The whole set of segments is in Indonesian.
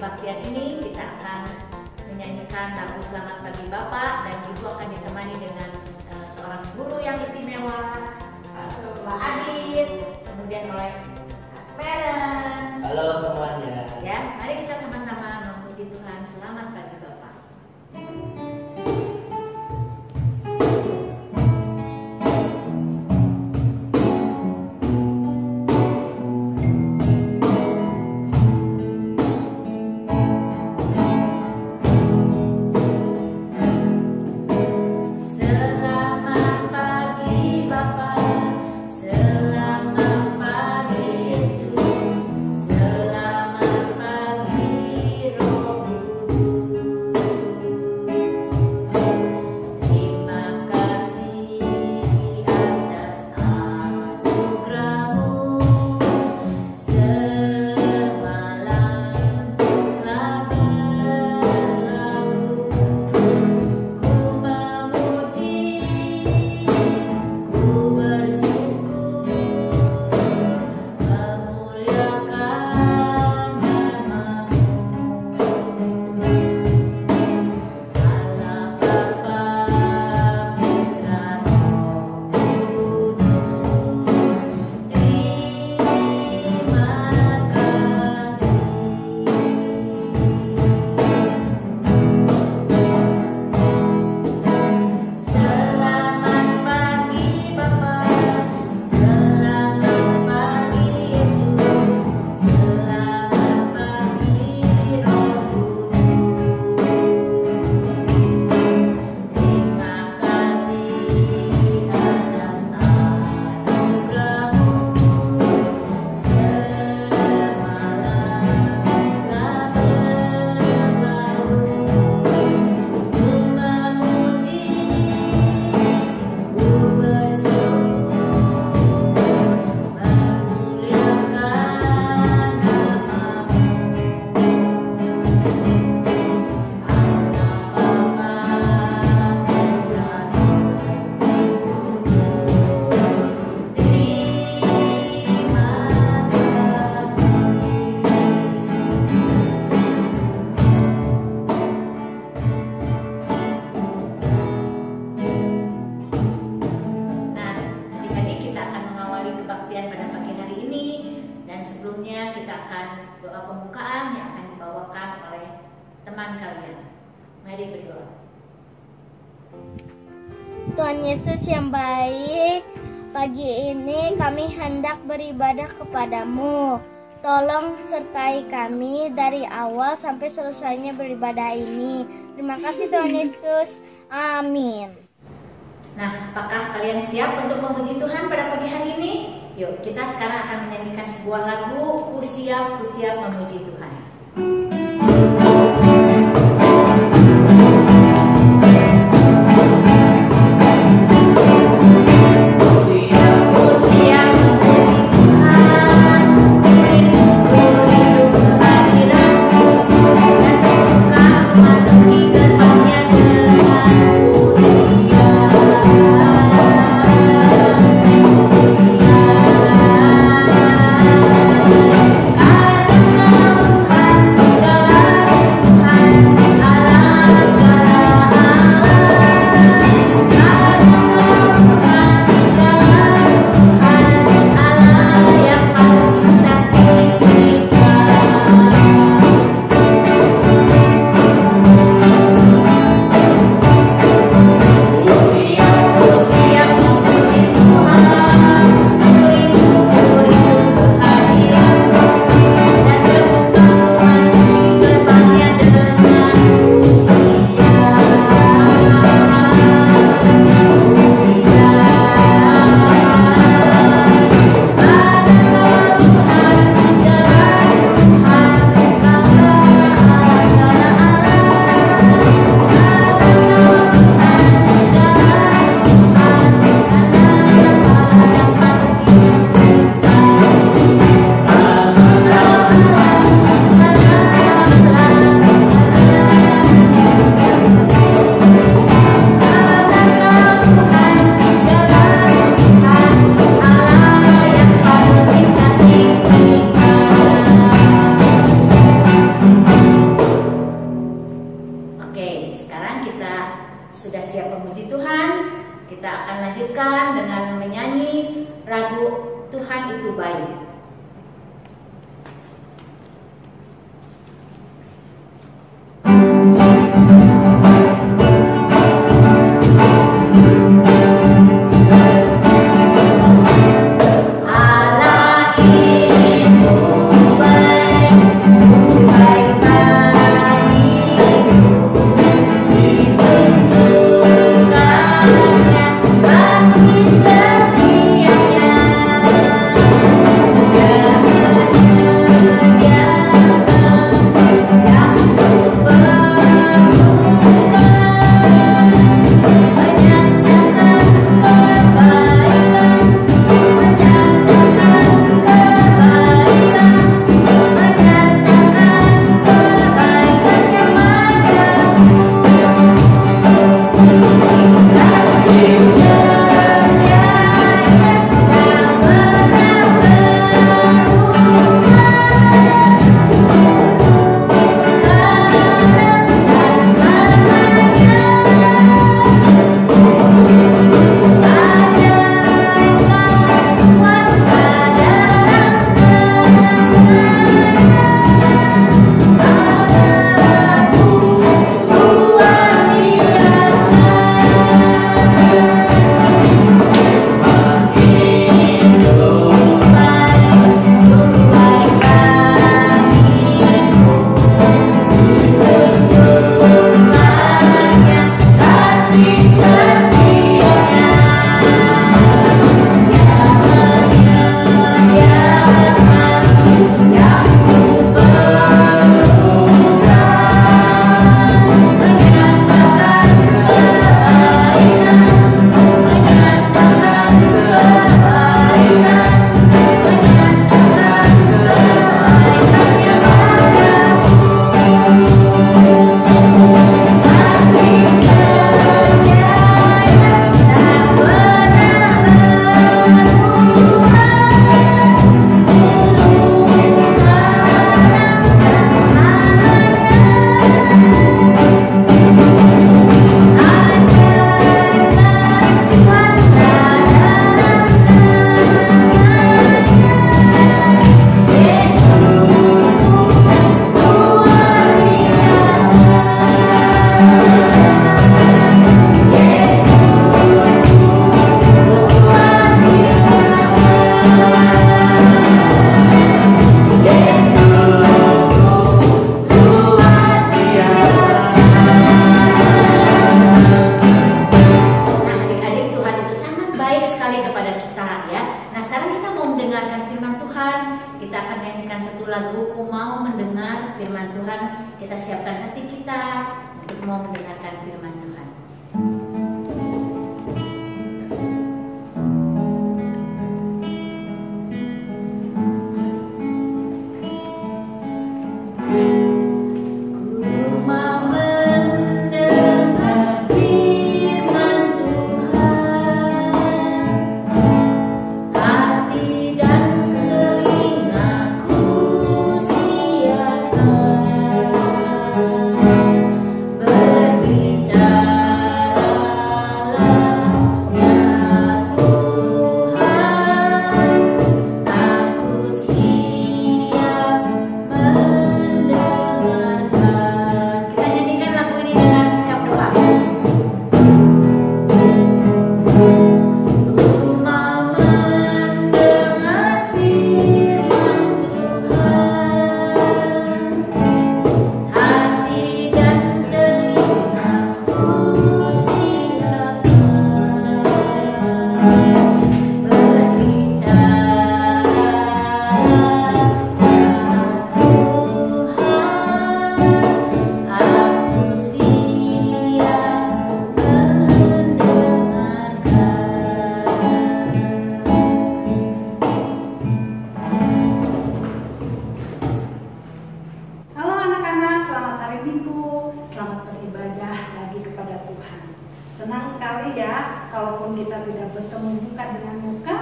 kebaktian ini kita akan menyanyikan lagu Selamat Pagi Bapak, dan Ibu akan ditemani dengan seorang guru yang istimewa, Pak Adit, kemudian oleh parents. Halo semuanya. Ya, mari kita sama-sama memuji Tuhan. Selamat pagi Bapak. Sebelumnya kita akan doa pembukaan yang akan dibawakan oleh teman kalian. Mari berdoa. Tuhan Yesus yang baik, pagi ini kami hendak beribadah kepadamu. Tolong sertai kami dari awal sampai selesainya beribadah ini. Terima kasih Tuhan Yesus. Amin. Nah, apakah kalian siap untuk memuji Tuhan pada pagi hari ini? Yuk, kita sekarang akan menyanyikan sebuah lagu, Ku Siap Memuji Tuhan. Karena sudah siap memuji Tuhan, kita akan lanjutkan dengan menyanyi lagu Tuhan Itu Baik. Kita siapkan hati kita untuk mau mendengarkan firman Tuhan. Senang sekali ya, kalaupun kita tidak bertemu muka dengan muka,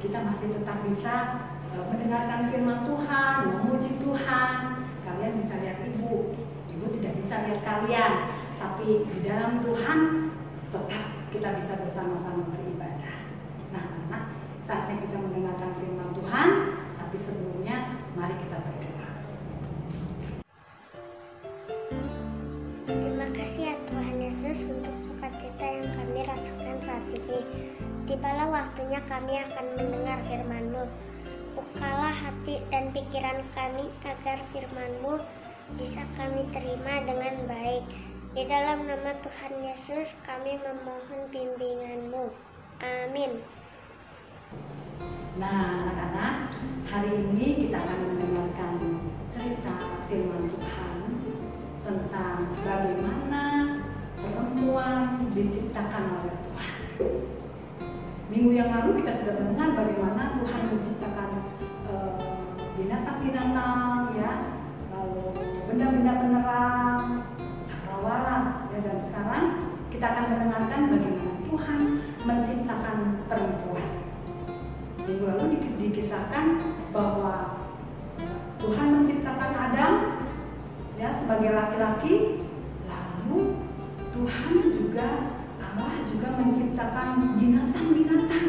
kita masih tetap bisa mendengarkan firman Tuhan, memuji Tuhan. Kalian bisa lihat ibu tidak bisa lihat kalian, tapi di dalam Tuhan bersama-sama beribadah. Nah, anak, saatnya kita mendengarkan firman Tuhan, tapi sebelumnya mari kita berdoa. Terima kasih ya Tuhan Yesus untuk sukacita yang kami rasakan saat ini. Tibalah waktunya kami akan mendengar firman-Mu. Bukalah hati dan pikiran kami agar firman-Mu bisa kami terima dengan baik. Di dalam nama Tuhan Yesus kami memohon bimbingan-Mu. Amin. Nah, anak-anak, hari ini kita akan mendengarkan cerita firman Tuhan tentang bagaimana perempuan diciptakan oleh Tuhan. Minggu yang lalu kita sudah mendengar bagaimana Tuhan menciptakan binatang-binatang, ya, lalu benda-benda penerang, cakrawala, ya, dan sekarang kita akan mendengarkan bagaimana Tuhan menciptakan perempuan. Minggu lalu dikisahkan bahwa Tuhan menciptakan Adam, ya, sebagai laki-laki, lalu Tuhan Allah juga menciptakan binatang-binatang.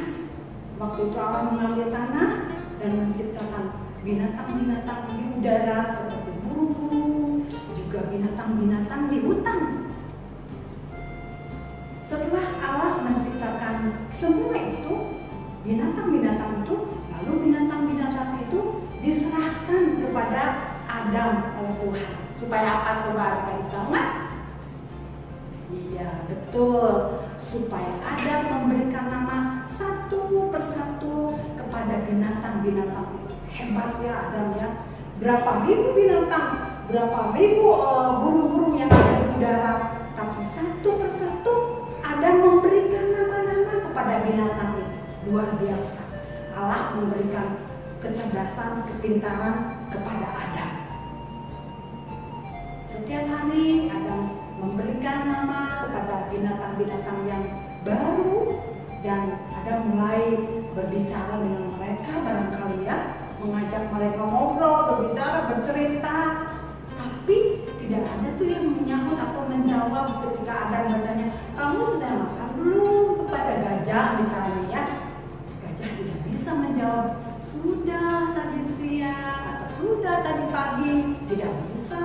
Waktu itu Allah mengambil tanah dan menciptakan binatang-binatang di udara seperti burung-burung, juga binatang-binatang di hutan. Setelah Allah menciptakan semua itu, binatang-binatang itu, lalu binatang-binatang itu diserahkan kepada Adam oleh Tuhan. Supaya apa, coba adik-adik tahu nggak? Iya, betul. Supaya Adam memberikan nama satu persatu kepada binatang-binatang itu. Hebat ya Adam ya. Berapa ribu binatang, berapa ribu burung-burung yang ada di udara. Tapi satu persatu Adam memberikan nama-nama kepada binatang itu. Luar biasa. Allah memberikan kecerdasan, kepintaran kepada Adam. Setiap hari Adam memberikan nama kepada binatang-binatang yang baru, dan Adam mulai berbicara dengan mereka, barangkali ya, mengajak mereka ngobrol, berbicara, bercerita. Tapi tidak ada tuh yang menyahut atau menjawab ketika Adam bertanya, kamu sudah makan belum? Kepada gajah misalnya ya. Gajah tidak bisa menjawab, sudah tadi siang atau sudah tadi pagi. Tidak bisa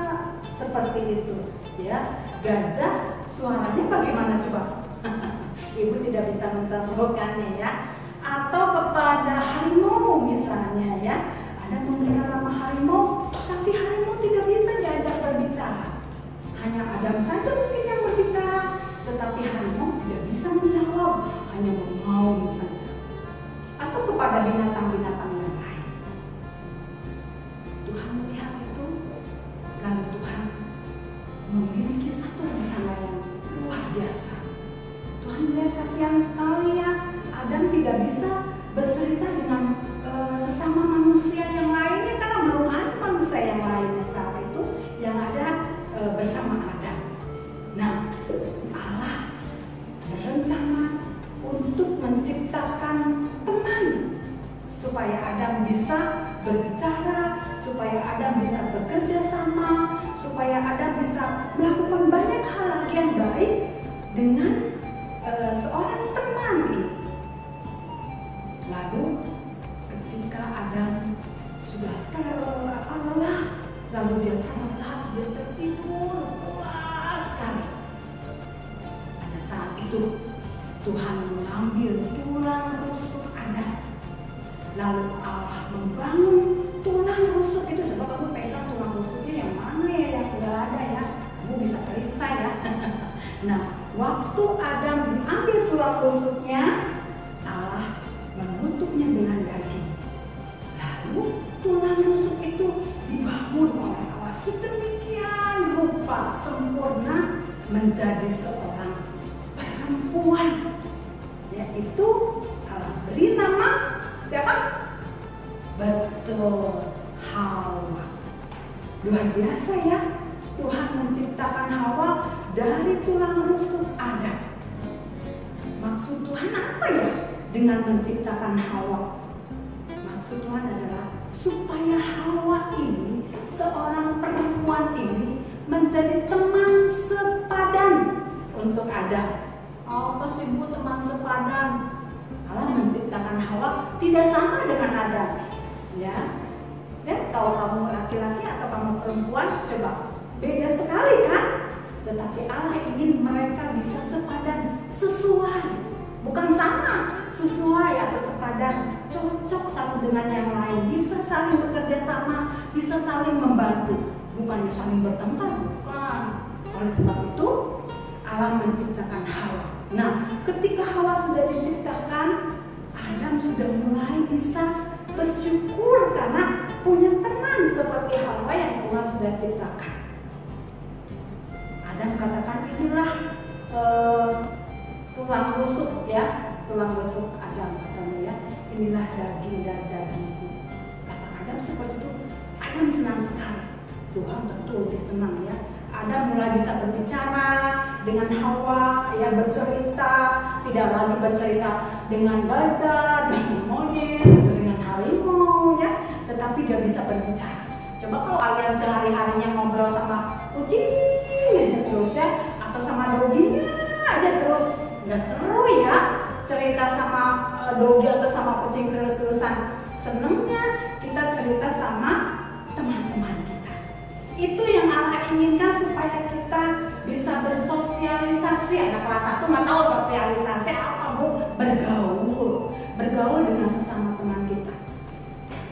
seperti itu ya. Gajah suaranya bagaimana coba? Ibu tidak bisa mencontohkannya ya. Atau kepada harimau misalnya ya. Ada memberikan nama harimau, tapi harimau tidak bisa diajak berbicara. Hanya Adam saja mungkin yang berbicara, tetapi harimau tidak bisa menjawab, hanya mengaum saja. Atau kepada binatang-binatang yang lain. Tuhan melihat itu, lalu Tuhan memiliki satu rencana yang luar biasa. Tuhan melihat kasihan sekali ya, Adam tidak bisa bercerita dengan sesama manusia yang lainnya karena belum ada manusia yang lainnya saat itu yang ada bersama Adam. Nah, Allah berencana untuk menciptakan teman supaya Adam bisa berbicara, supaya Adam bisa bekerja sama, supaya Adam bisa melakukan banyak hal lagi yang baik dengan seorang teman ini. Lalu ketika Adam sudah lelah, lalu dia terlelap, dia tertidur pulas sekali. Pada saat itu Tuhan mengambil tulang rusuk Adam. Lalu Allah membangun tulang rusuk itu. Coba kamu pegang tulang rusuknya yang mana ya, yang sudah ada ya. Kamu bisa periksa ya. Nah, waktu Adam diambil tulang rusuknya, Allah menutupnya dengan daging. Lalu tulang rusuk itu dibangun oleh Allah sedemikian rupa sempurna menjadi seorang perempuan. Yaitu Allah beri nama siapa? Betul, Hawa. Luar biasa ya, Tuhan menciptakan Hawa dari tulang rusuk Adam. Maksud Tuhan apa ya dengan menciptakan Hawa? Maksud Tuhan adalah supaya Hawa ini, seorang perempuan ini, menjadi teman sepadan untuk Adam. apa sih Bu teman sepadan? Allah menciptakan Hawa tidak sama dengan Adam, ya. Dan kalau kamu laki-laki atau kamu perempuan, coba beda sekali kan? Tetapi Allah ingin mereka bisa sepadan, sesuai, bukan sama, sesuai atau sepadan, cocok satu dengan yang lain, bisa saling bekerja sama, bisa saling membantu, bukannya saling bertengkar, bukan. Oleh sebab itu Allah menciptakan Hawa. Nah, ketika Hawa sudah diciptakan, Adam sudah mulai bisa bersyukur karena punya teman seperti Hawa yang Tuhan sudah ciptakan. Adam katakan inilah tulang rusuk ya, tulang rusuk Adam katanya ya, inilah daging dan dagingku. Kata Adam seperti itu, Adam senang sekali. Tuhan tentu lebih senang ya. Adam mulai bisa berbicara dengan Hawa, ya bercerita, tidak lagi bercerita dengan gajah, dengan monyet, dengan harimau ya, tetapi dia bisa berbicara. Coba kalau kalian sehari-harinya ngobrol sama kucing aja terus ya, atau sama doginya aja terus, nggak seru ya cerita sama dogi atau sama kucing terus-terusan. Senengnya kita cerita sama teman-teman kita. Itu yang Allah inginkan supaya kita bisa bersosialisasi. Anak kelas 1 nggak tahu sosialisasi apa Bu? Bergaul dengan sesama teman kita.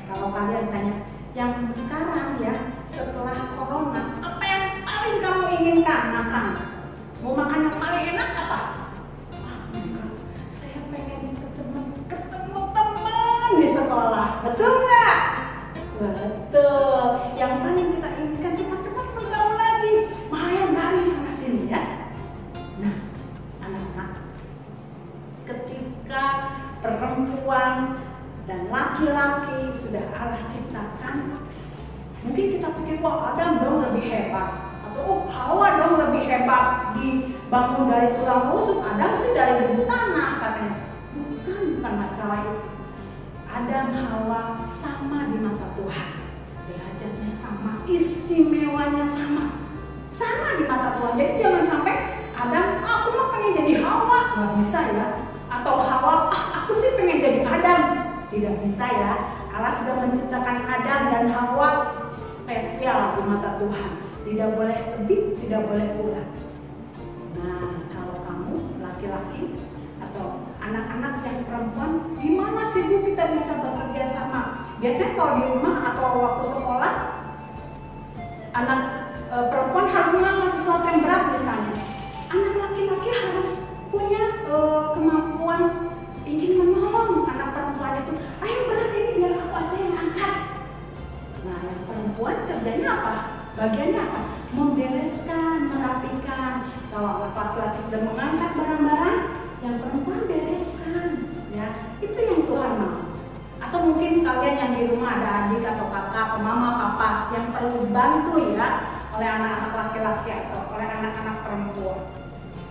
Kalau kalian tanya, yang sekarang ya setelah corona, apa yang paling kamu inginkan makan? Mau makan yang paling enak apa? Saya pengen ketemu teman di sekolah, betul nggak? Betul. Yang paling kita inginkan cepat-cepat bergaul lagi, main lari sana sini ya. Nah, anak-anak, ketika perempuan dan laki-laki sudah Allah ciptakan, mungkin kita pikir wah Adam dong lebih hebat, atau oh Hawa dong lebih hebat dibangun dari tulang rusuk, Adam sih dari debu tanah katanya. Bukan masalah itu. Adam Hawa sama di mata Tuhan, derajatnya sama, istimewanya sama di mata Tuhan. Jadi jangan sampai Adam, aku mau pengen jadi Hawa, nggak bisa ya. Atau Hawa, aku sih pengen jadi Adam. Tidak bisa ya. Allah sudah menciptakan Adam dan Hawa spesial di mata Tuhan. Tidak boleh lebih, tidak boleh kurang. Nah, kalau kamu laki-laki atau anak-anak yang perempuan, gimana sih Bu kita bisa bekerja sama? Biasanya kalau di rumah atau waktu sekolah, anak perempuan harus mengangkat sesuatu yang berat misalnya. Anak laki-laki harus punya kemampuan ingin menolong anak perempuan itu. Ayo berat ini biar aku aja yang angkat. Nah, yang perempuan kerjanya apa? Bagiannya apa? Membereskan, merapikan. Kalau laki-laki sudah mengangkat barang-barang, yang perempuan bereskan. Ya, itu yang Tuhan mau. Atau mungkin kalian yang di rumah ada adik atau kakak atau mama, papa yang perlu dibantu ya oleh anak-anak laki-laki atau oleh anak-anak perempuan.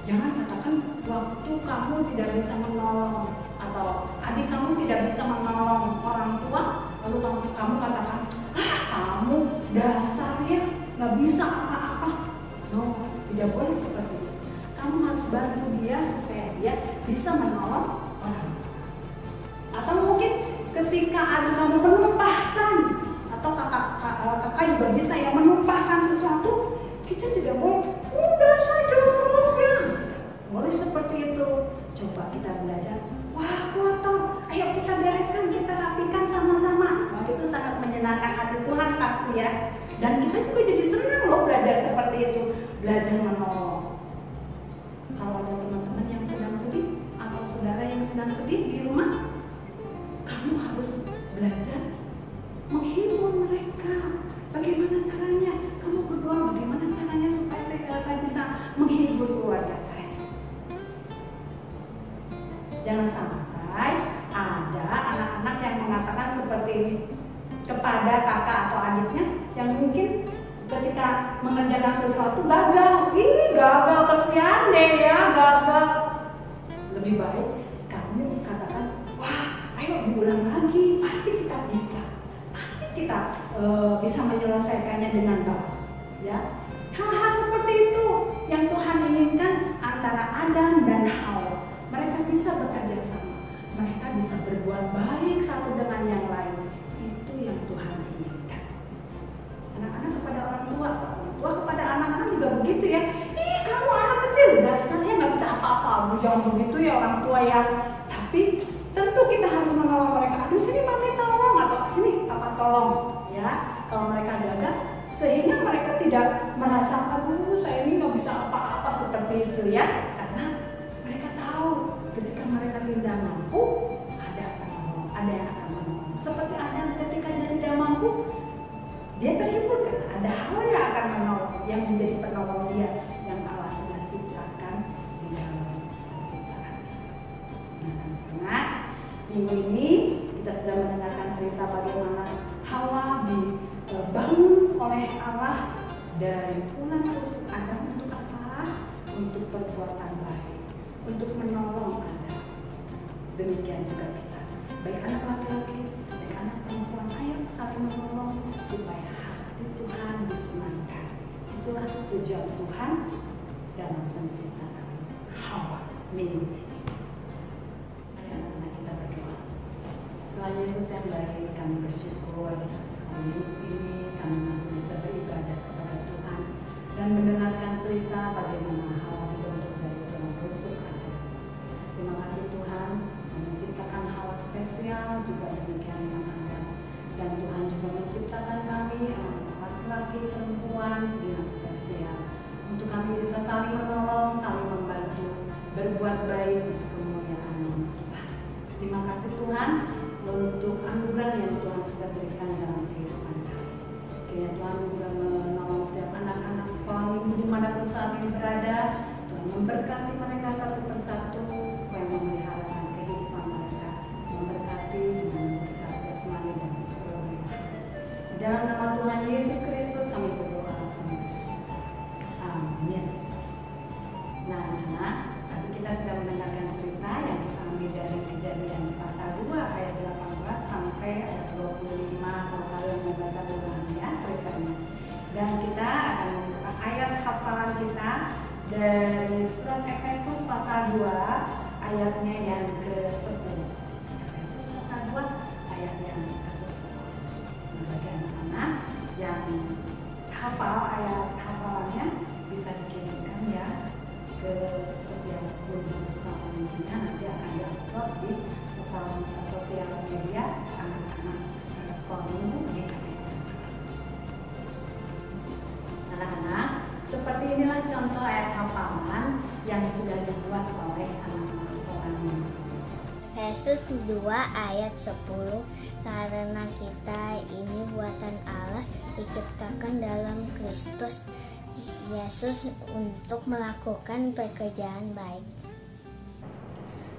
Jangan katakan waktu kamu tidak bisa menolong atau adik kamu tidak bisa menolong orang tua, lalu kamu katakan, kamu dasarnya nggak bisa apa-apa. No, tidak boleh seperti itu. Kamu harus bantu dia supaya dia bisa menolong orang tua. Atau mungkin ketika adik kamu menumpahkan atau kakak juga bisa ya menumpahkan sesuatu, kita tidak boleh udah saja ya. Boleh seperti itu. Coba kita belajar. Wah kotor, ayo kita bereskan, kita rapikan sama-sama. Wah itu sangat menyenangkan hati Tuhan pasti ya. Dan kita juga jadi senang loh belajar seperti itu, belajar menolong. Kalau ada teman-teman yang sedang sedih atau saudara yang sedang sedih di rumah, kamu harus belajar menghibur mereka. Bagaimana caranya? Kamu berdoa bagaimana caranya supaya saya bisa menghibur keluarga saya. Jangan sampai ada anak-anak yang mengatakan seperti ini kepada kakak atau adiknya yang mungkin ketika mengerjakan sesuatu gagal. Ih gagal, kesian deh ya, gagal. Lebih baik kamu katakan, wah ayo diulang lagi, pasti kita bisa. Pasti kita bisa menyelesaikannya dengan baik. Ya, hal-hal seperti itu yang Tuhan inginkan antara Adam dan Hawa. bisa berbuat baik satu dengan yang lain. Itu yang Tuhan inginkan. Anak-anak kepada orang tua, atau orang tua kepada anak-anak juga begitu ya. Ih, kamu anak kecil, dasarnya nggak bisa apa-apa. Jangan begitu ya orang tua ya. Tapi tentu kita harus menolong mereka. Aduh, sini mami tolong, atau sini papa tolong, ya. Kalau mereka gagah, sehingga mereka tidak merasa, aduh saya ini nggak bisa apa-apa seperti itu ya. Karena mereka tahu ketika mereka tidak mampu, ada penolong, ada yang akan menolong. Seperti Adam ketika dia tidak mampu, dia terhibur kan, ada hal yang akan menolong, yang menjadi penolong dia, yang Allah sudah ciptakan di dalam penciptaan. Nah, minggu ini kita sudah mendengarkan cerita bagaimana Hawa dibangun oleh Allah dari tulang rusuk Adam untuk apa? Untuk perbuatan baik, untuk menolong Adam. Demikian juga kita, baik anak laki-laki, baik anak perempuan, ayo saling menolong supaya hati Tuhan disenangkan. Itulah tujuan Tuhan dalam penciptaan Hawa minggu ini. Anak-anak kita berdoa. Tuhan Yesus yang baik, kami bersyukur minggu ini kami masih bisa beribadah kepada Tuhan dan mendengarkan cerita bagaimana Hawa dibentuk dari tulang rusuk Adam. Terima kasih Tuhan menciptakan Hawa spesial, juga demikian dengan Adam. Dan Tuhan juga menciptakan kami laki-laki perempuan dengan spesial untuk kami bisa saling menolong, saling membantu, berbuat baik untuk kemuliaan nama Tuhan. Terima kasih Tuhan untuk anugerah yang Tuhan sudah berikan dalam kehidupan kami. Kiranya Tuhan juga menolong setiap anak-anak sekolah minggu dimanapun saat ini berada. Tuhan memberkati mereka satu persatu, yang memeliharakan kehidupan mereka, memberkati dengan berkat jasmani dan rohani. Dalam nama Tuhan Yesus Kristus kami berdoa. Amin. Nah, anak-anak, tadi kita sudah mendengarkan cerita yang kita ambil dari Kejadian pasal 2 ayat 18 sampai ayat 25. Kalau kalian mau baca ulang ya ceritanya. Dan kita akan membuka ayat hafalan kita dari surat Efesus pasal 2 ayatnya yang ke-10. Efesus pasal 2 ayat yang ke-10. Nah, bagi anak-anak yang hafal ayat hafalannya bisa dikirimkan ya ke setiap guru sekolah pendidikan, nanti akan diupload di sosial media anak-anak sekolah minggu di KPK. Anak-anak, seperti inilah contoh ayat hafalan yang sudah dibuat oleh anak-anak sekolah minggu. Efesus 2 ayat 10, karena kita ini buatan Allah, diciptakan dalam Kristus Yesus untuk melakukan pekerjaan baik.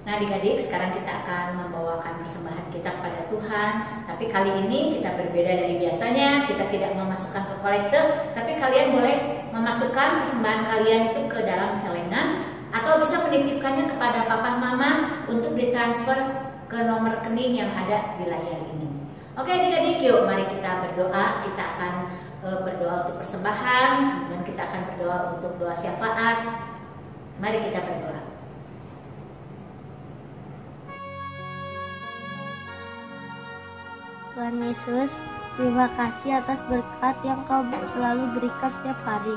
Nah adik-adik, sekarang kita akan membawakan persembahan kita kepada Tuhan. Tapi kali ini kita berbeda dari biasanya. Kita tidak memasukkan ke kolektor, tapi kalian boleh memasukkan persembahan kalian itu ke dalam celengan, atau bisa menitipkannya kepada papa mama untuk ditransfer ke nomor rekening yang ada di layar ini. Oke adik-adik, yuk mari kita berdoa. Kita akan berdoa untuk persembahan, dan kita akan berdoa untuk doa syafaat. Mari kita berdoa. Tuhan Yesus, terima kasih atas berkat yang Kau selalu berikan setiap hari.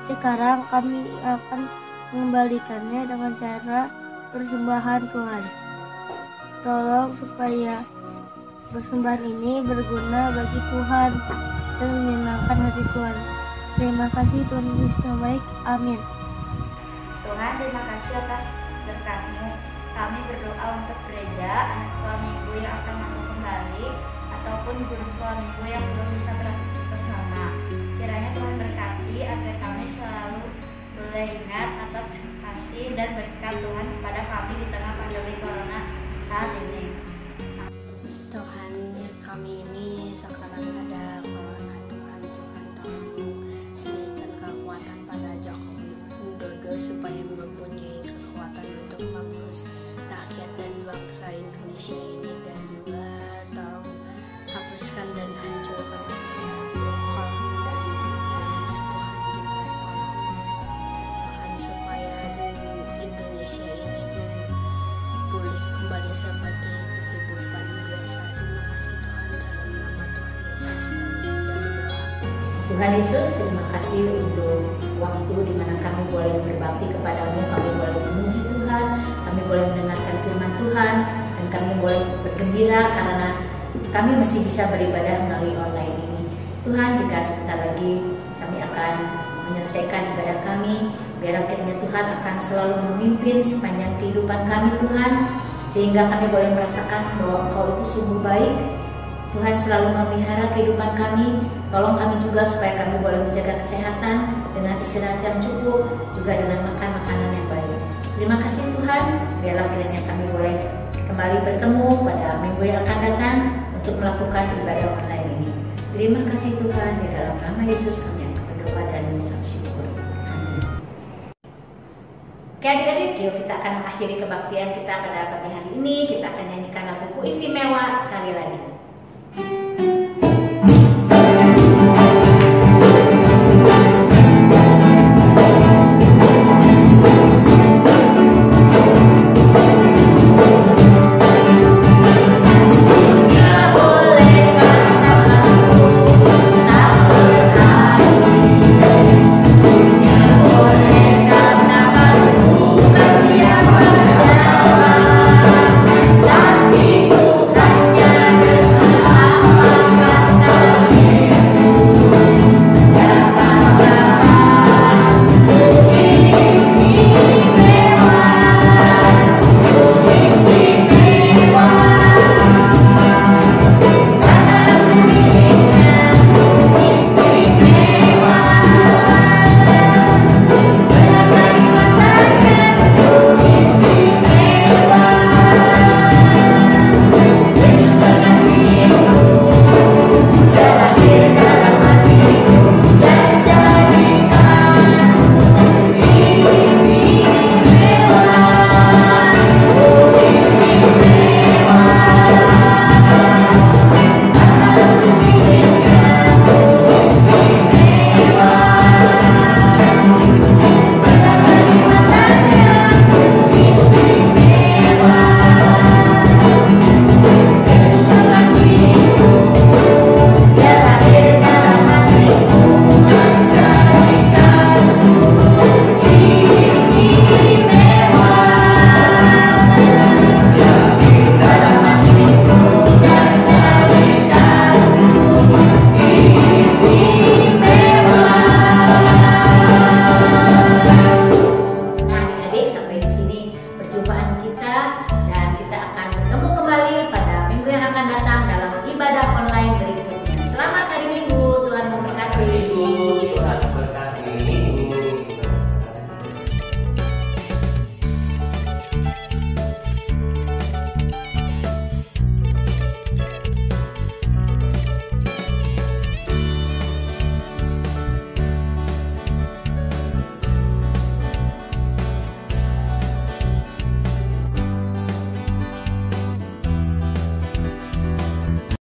Sekarang kami akan mengembalikannya dengan cara persembahan Tuhan. Tolong supaya persembahan ini berguna bagi Tuhan dan menyenangkan hati Tuhan. Terima kasih Tuhan Yesus yang baik. Amin. Tuhan, terima kasih atas berkat-Mu. Kami berdoa untuk gereja, anak sekolah minggu yang akan masuk kembali, ataupun guru sekolah minggu yang belum bisa beraktivitas normal. Kiranya Tuhan berkati agar kami selalu boleh ingat atas kasih dan berkat Tuhan kepada kami di tengah pandemi corona saat ini. Tuhan, kami ini sekarang ada corona. Tuhan tolong berikan kekuatan pada Jokowi Widodo supaya mempunyai kekuatan untuk mengurus rakyat dan bangsa Indonesia ini, dan juga tolong hapuskan dan hancurkan kolonial dari dunia ini. Tuhan juga tolong Tuhan supaya Indonesia ini pulih kembali seperti Tuhan Yesus, terima kasih untuk waktu di mana kami boleh berbakti kepadamu, kami boleh memuji Tuhan, kami boleh mendengarkan firman Tuhan, dan kami boleh bergembira karena kami masih bisa beribadah melalui online ini. Tuhan, jika sebentar lagi kami akan menyelesaikan ibadah kami, biar kiranya Tuhan akan selalu memimpin sepanjang kehidupan kami Tuhan, sehingga kami boleh merasakan bahwa Engkau itu sungguh baik. Tuhan selalu memelihara kehidupan kami. Tolong kami juga supaya kami boleh menjaga kesehatan dengan istirahat yang cukup, juga dengan makan makanan yang baik. Terima kasih Tuhan, biarlah kiranya kami boleh kembali bertemu pada minggu yang akan datang untuk melakukan ibadah online ini. Terima kasih Tuhan, di dalam nama Yesus kami akan berdoa dan mengucap syukur. Amin. Oke adik-adik, yuk kita akan mengakhiri kebaktian kita pada pagi hari ini. Kita akan nyanyikan lagu istimewa sekali lagi. Perjumpaan kita, dan kita akan